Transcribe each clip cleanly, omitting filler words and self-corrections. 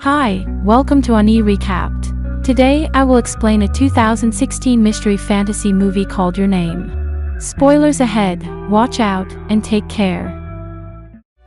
Hi, welcome to Ani Recapped. Today, I will explain a 2016 mystery fantasy movie called Your Name. Spoilers ahead, watch out, and take care.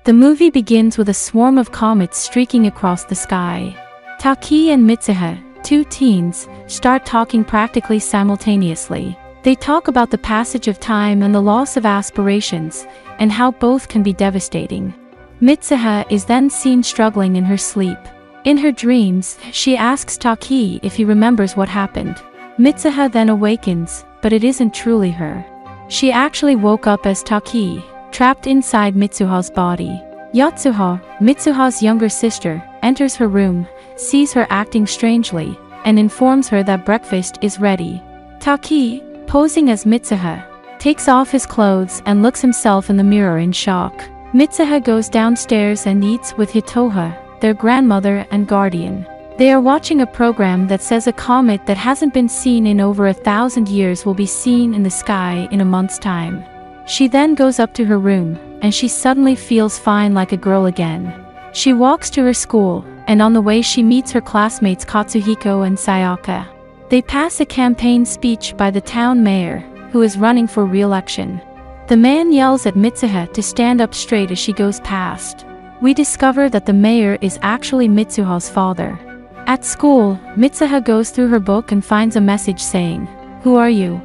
The movie begins with a swarm of comets streaking across the sky. Taki and Mitsuha, two teens, start talking practically simultaneously. They talk about the passage of time and the loss of aspirations, and how both can be devastating. Mitsuha is then seen struggling in her sleep. In her dreams, she asks Taki if he remembers what happened. Mitsuha then awakens, but it isn't truly her. She actually woke up as Taki, trapped inside Mitsuha's body. Yatsuha, Mitsuha's younger sister, enters her room, sees her acting strangely, and informs her that breakfast is ready. Taki, posing as Mitsuha, takes off his clothes and looks himself in the mirror in shock. Mitsuha goes downstairs and eats with Hitoha, their grandmother and guardian. They are watching a program that says a comet that hasn't been seen in over 1,000 years will be seen in the sky in a month's time. She then goes up to her room, and she suddenly feels fine like a girl again. She walks to her school, and on the way she meets her classmates Katsuhiko and Sayaka. They pass a campaign speech by the town mayor, who is running for re-election. The man yells at Mitsuha to stand up straight as she goes past. We discover that the mayor is actually Mitsuha's father. At school, Mitsuha goes through her book and finds a message saying, "Who are you?"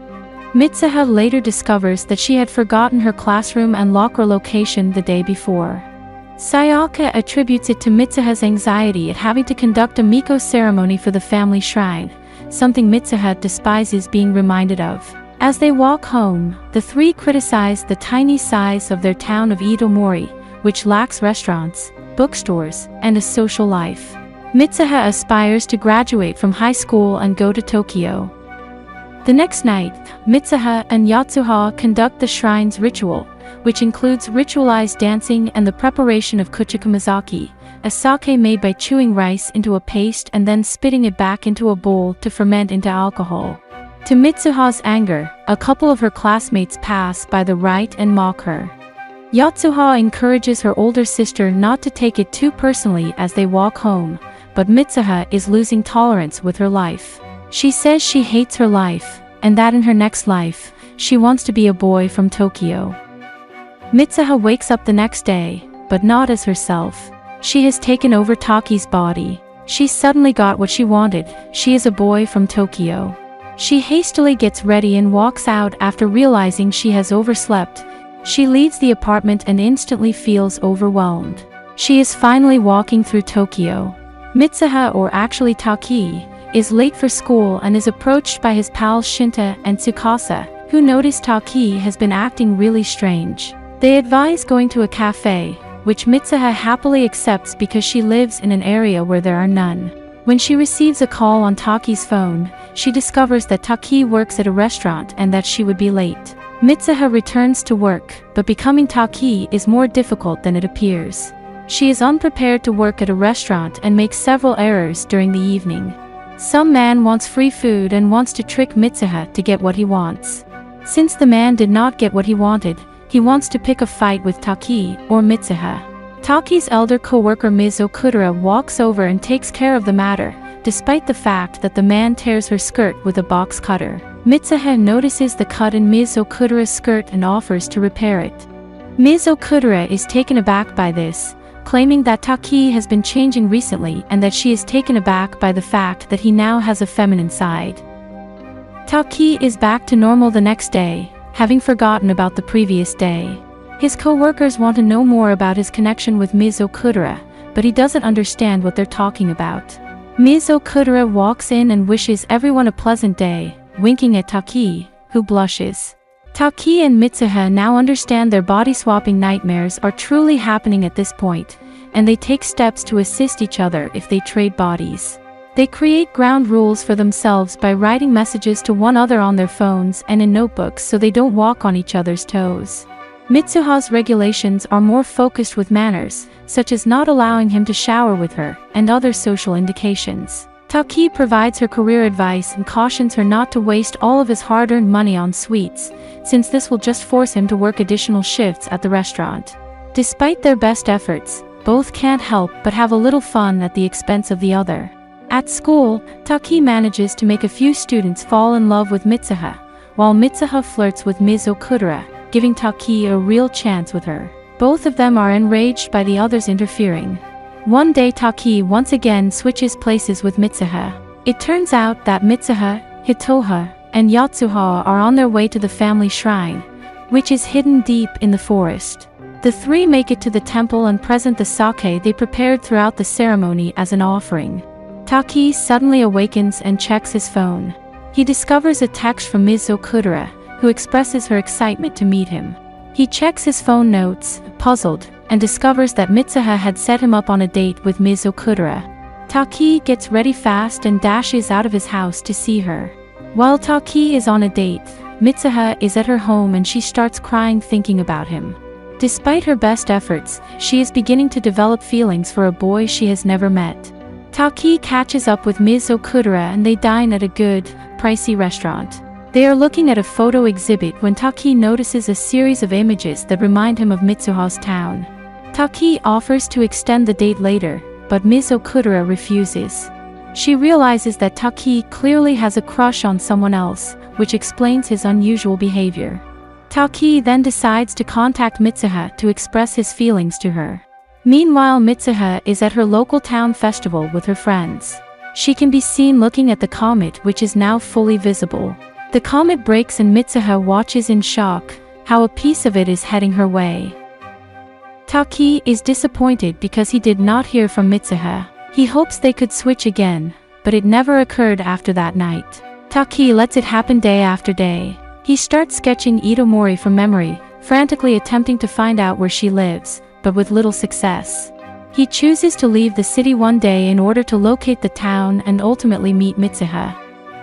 Mitsuha later discovers that she had forgotten her classroom and locker location the day before. Sayaka attributes it to Mitsuha's anxiety at having to conduct a Miko ceremony for the family shrine, something Mitsuha despises being reminded of. As they walk home, the three criticize the tiny size of their town of Itomori, which lacks restaurants, bookstores, and a social life. Mitsuha aspires to graduate from high school and go to Tokyo. The next night, Mitsuha and Yatsuha conduct the shrine's ritual, which includes ritualized dancing and the preparation of kuchikumazaki, a sake made by chewing rice into a paste and then spitting it back into a bowl to ferment into alcohol. To Mitsuha's anger, a couple of her classmates pass by the rite and mock her. Yatsuha encourages her older sister not to take it too personally as they walk home, but Mitsuha is losing tolerance with her life. She says she hates her life, and that in her next life, she wants to be a boy from Tokyo. Mitsuha wakes up the next day, but not as herself. She has taken over Taki's body. She suddenly got what she wanted, she is a boy from Tokyo. She hastily gets ready and walks out after realizing she has overslept. She leaves the apartment and instantly feels overwhelmed. She is finally walking through Tokyo. Mitsuha, or actually Taki, is late for school and is approached by his pals Shinta and Tsukasa, who notice Taki has been acting really strange. They advise going to a cafe, which Mitsuha happily accepts because she lives in an area where there are none. When she receives a call on Taki's phone, she discovers that Taki works at a restaurant and that she would be late. Mitsuha returns to work, but becoming Taki is more difficult than it appears. She is unprepared to work at a restaurant and makes several errors during the evening. Some man wants free food and wants to trick Mitsuha to get what he wants. Since the man did not get what he wanted, he wants to pick a fight with Taki, or Mitsuha. Taki's elder co-worker Ms. Okudera walks over and takes care of the matter, despite the fact that the man tears her skirt with a box cutter. Mitsuha notices the cut in Ms. Okudera's skirt and offers to repair it. Ms. Okudera is taken aback by this, claiming that Taki has been changing recently and that she is taken aback by the fact that he now has a feminine side. Taki is back to normal the next day, having forgotten about the previous day. His co-workers want to know more about his connection with Ms. Okudera, but he doesn't understand what they're talking about. Ms. Okudera walks in and wishes everyone a pleasant day, winking at Taki, who blushes. Taki and Mitsuha now understand their body-swapping nightmares are truly happening at this point, and they take steps to assist each other if they trade bodies. They create ground rules for themselves by writing messages to one another on their phones and in notebooks so they don't walk on each other's toes. Mitsuha's regulations are more focused with manners, such as not allowing him to shower with her, and other social indications. Taki provides her career advice and cautions her not to waste all of his hard-earned money on sweets, since this will just force him to work additional shifts at the restaurant. Despite their best efforts, Both can't help but have a little fun at the expense of the other. At school, Taki manages to make a few students fall in love with Mitsuha, while Mitsuha flirts with Ms. Okudera, giving Taki a real chance with her. Both of them are enraged by the others interfering. One day Taki once again switches places with Mitsuha. It turns out that Mitsuha, Hitoha, and Yatsuha are on their way to the family shrine, which is hidden deep in the forest. The three make it to the temple and present the sake they prepared throughout the ceremony as an offering. Taki suddenly awakens and checks his phone. He discovers a text from Ms. Okudera, who expresses her excitement to meet him. He checks his phone notes, puzzled, and discovers that Mitsuha had set him up on a date with Ms. Okudera. Taki gets ready fast and dashes out of his house to see her. While Taki is on a date, Mitsuha is at her home and she starts crying thinking about him. Despite her best efforts, she is beginning to develop feelings for a boy she has never met. Taki catches up with Ms. Okudera and they dine at a good, pricey restaurant. They are looking at a photo exhibit when Taki notices a series of images that remind him of Mitsuha's town. Taki offers to extend the date later, but Ms. Okudera refuses. She realizes that Taki clearly has a crush on someone else, which explains his unusual behavior. Taki then decides to contact Mitsuha to express his feelings to her. Meanwhile, Mitsuha is at her local town festival with her friends. She can be seen looking at the comet, which is now fully visible. The comet breaks and Mitsuha watches in shock how a piece of it is heading her way. Taki is disappointed because he did not hear from Mitsuha. He hopes they could switch again, but it never occurred after that night. Taki lets it happen day after day. He starts sketching Itomori from memory, frantically attempting to find out where she lives, but with little success. He chooses to leave the city one day in order to locate the town and ultimately meet Mitsuha.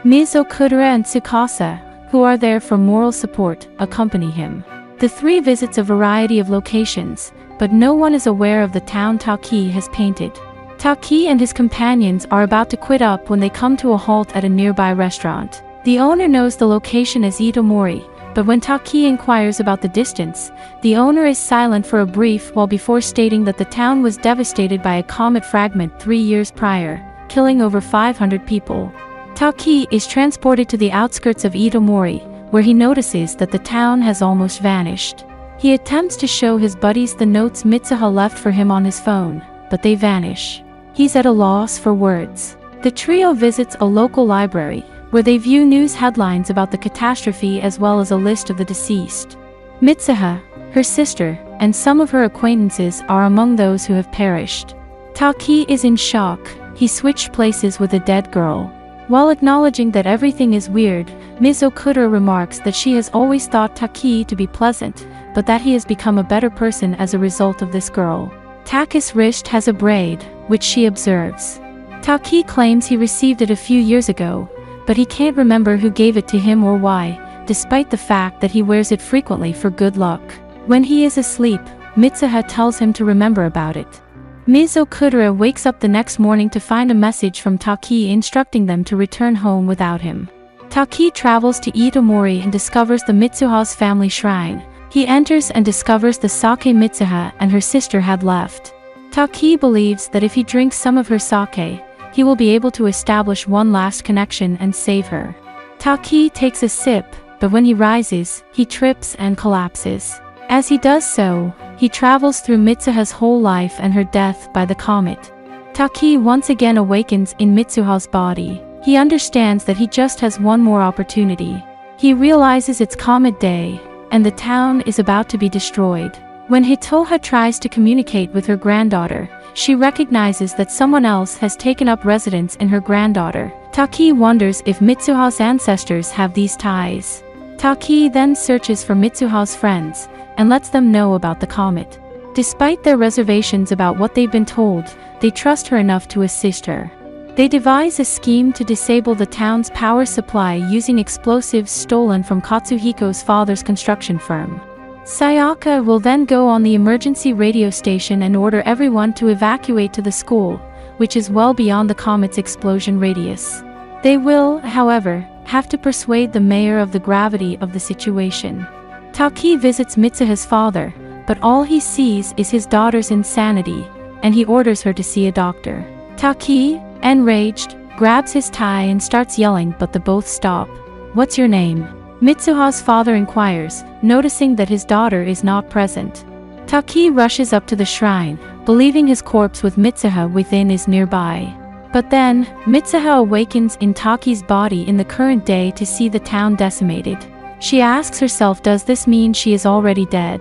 Ms. Okudera and Tsukasa, who are there for moral support, accompany him. The three visits a variety of locations, but no one is aware of the town Taki has painted. Taki and his companions are about to quit up when they come to a halt at a nearby restaurant. The owner knows the location as Itomori, but when Taki inquires about the distance, the owner is silent for a brief while before stating that the town was devastated by a comet fragment 3 years prior, killing over 500 people. Taki is transported to the outskirts of Itomori, where he notices that the town has almost vanished. He attempts to show his buddies the notes Mitsuha left for him on his phone, but they vanish. He's at a loss for words. The trio visits a local library, where they view news headlines about the catastrophe as well as a list of the deceased. Mitsuha, her sister, and some of her acquaintances are among those who have perished. Taki is in shock. He switched places with a dead girl. While acknowledging that everything is weird, Ms. Okudera remarks that she has always thought Taki to be pleasant, but that he has become a better person as a result of this girl. Taki's wrist has a braid, which she observes. Taki claims he received it a few years ago, but he can't remember who gave it to him or why, despite the fact that he wears it frequently for good luck. When he is asleep, Mitsuha tells him to remember about it. Ms. Okudera wakes up the next morning to find a message from Taki instructing them to return home without him. Taki travels to Itomori and discovers the Mitsuha's family shrine. He enters and discovers the sake Mitsuha and her sister had left. Taki believes that if he drinks some of her sake, he will be able to establish one last connection and save her. Taki takes a sip, but when he rises, he trips and collapses. As he does so, he travels through Mitsuha's whole life and her death by the comet. Taki once again awakens in Mitsuha's body. He understands that he just has one more opportunity. He realizes it's comet day, and the town is about to be destroyed. When Hitoha tries to communicate with her granddaughter, she recognizes that someone else has taken up residence in her granddaughter. Taki wonders if Mitsuha's ancestors have these ties. Taki then searches for Mitsuha's friends, and lets them know about the comet. Despite their reservations about what they've been told, they trust her enough to assist her. They devise a scheme to disable the town's power supply using explosives stolen from Katsuhiko's father's construction firm. Sayaka will then go on the emergency radio station and order everyone to evacuate to the school, which is well beyond the comet's explosion radius. They will, however, have to persuade the mayor of the gravity of the situation. Taki visits Mitsuha's father, but all he sees is his daughter's insanity, and he orders her to see a doctor. Taki, enraged, grabs his tie and starts yelling, but the both stop. "What's your name?" Mitsuha's father inquires, noticing that his daughter is not present. Taki rushes up to the shrine, believing his corpse with Mitsuha within is nearby. But then, Mitsuha awakens in Taki's body in the current day to see the town decimated. She asks herself, does this mean she is already dead?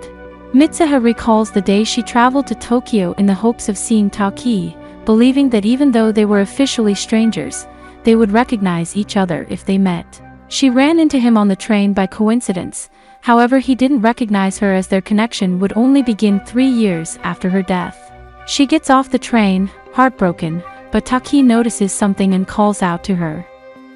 Mitsuha recalls the day she traveled to Tokyo in the hopes of seeing Taki, believing that even though they were officially strangers, they would recognize each other if they met. She ran into him on the train by coincidence, however he didn't recognize her as their connection would only begin 3 years after her death. She gets off the train, heartbroken, but Taki notices something and calls out to her.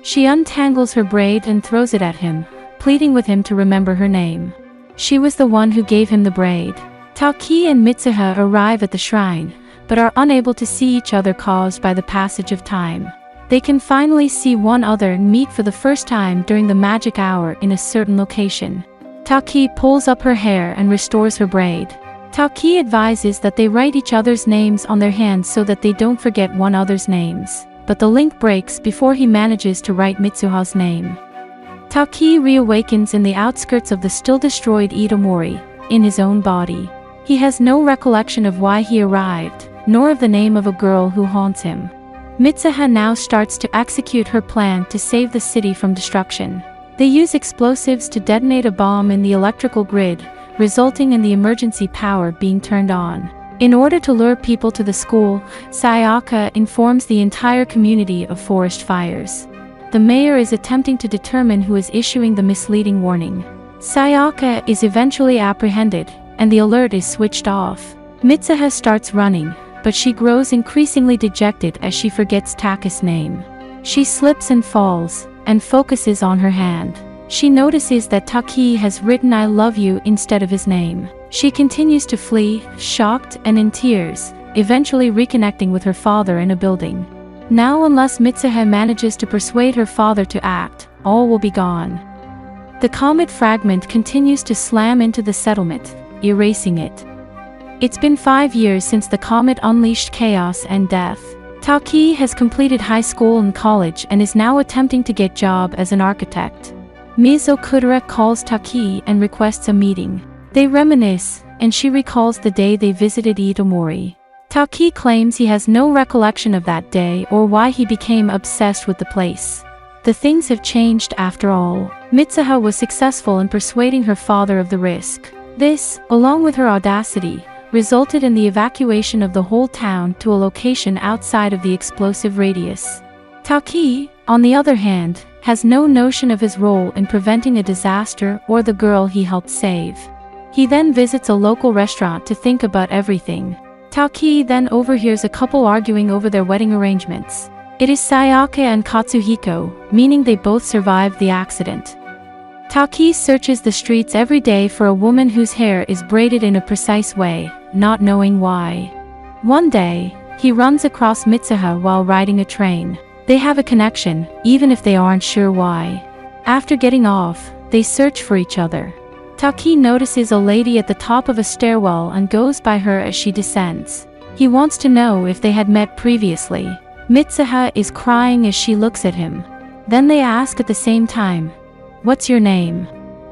She untangles her braid and throws it at him, pleading with him to remember her name. She was the one who gave him the braid. Taki and Mitsuha arrive at the shrine, but are unable to see each other caused by the passage of time. They can finally see one other and meet for the first time during the magic hour in a certain location. Taki pulls up her hair and restores her braid. Taki advises that they write each other's names on their hands so that they don't forget one other's names, but the link breaks before he manages to write Mitsuha's name. Taki reawakens in the outskirts of the still destroyed Itomori, in his own body. He has no recollection of why he arrived, nor of the name of a girl who haunts him. Mitsuha now starts to execute her plan to save the city from destruction. They use explosives to detonate a bomb in the electrical grid, resulting in the emergency power being turned on. In order to lure people to the school, Sayaka informs the entire community of forest fires. The mayor is attempting to determine who is issuing the misleading warning. Sayaka is eventually apprehended, and the alert is switched off. Mitsuha starts running, but she grows increasingly dejected as she forgets Taka's name. She slips and falls, and focuses on her hand. She notices that Taki has written "I love you" instead of his name. She continues to flee, shocked and in tears, eventually reconnecting with her father in a building. Now, unless Mitsuha manages to persuade her father to act, all will be gone. The comet fragment continues to slam into the settlement, erasing it. It's been 5 years since the comet unleashed chaos and death. Taki has completed high school and college and is now attempting to get a job as an architect. Ms. Okudera calls Taki and requests a meeting. They reminisce, and she recalls the day they visited Itomori. Taki claims he has no recollection of that day or why he became obsessed with the place. The things have changed after all. Mitsuha was successful in persuading her father of the risk. This, along with her audacity, resulted in the evacuation of the whole town to a location outside of the explosive radius. Taki, on the other hand, has no notion of his role in preventing a disaster or the girl he helped save. He then visits a local restaurant to think about everything. Taki then overhears a couple arguing over their wedding arrangements. It is Sayaka and Katsuhiko, meaning they both survived the accident. Taki searches the streets every day for a woman whose hair is braided in a precise way, not knowing why. One day, he runs across Mitsuha while riding a train. They have a connection, even if they aren't sure why. After getting off, they search for each other. Taki notices a lady at the top of a stairwell and goes by her as she descends. He wants to know if they had met previously. Mitsuha is crying as she looks at him. Then they ask at the same time, "What's your name?"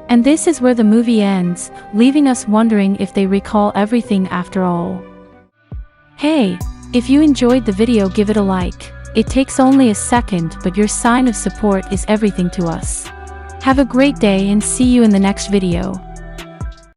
And this is where the movie ends, leaving us wondering if they recall everything after all. Hey, if you enjoyed the video, give it a like. It takes only a second, but your sign of support is everything to us. Have a great day and see you in the next video.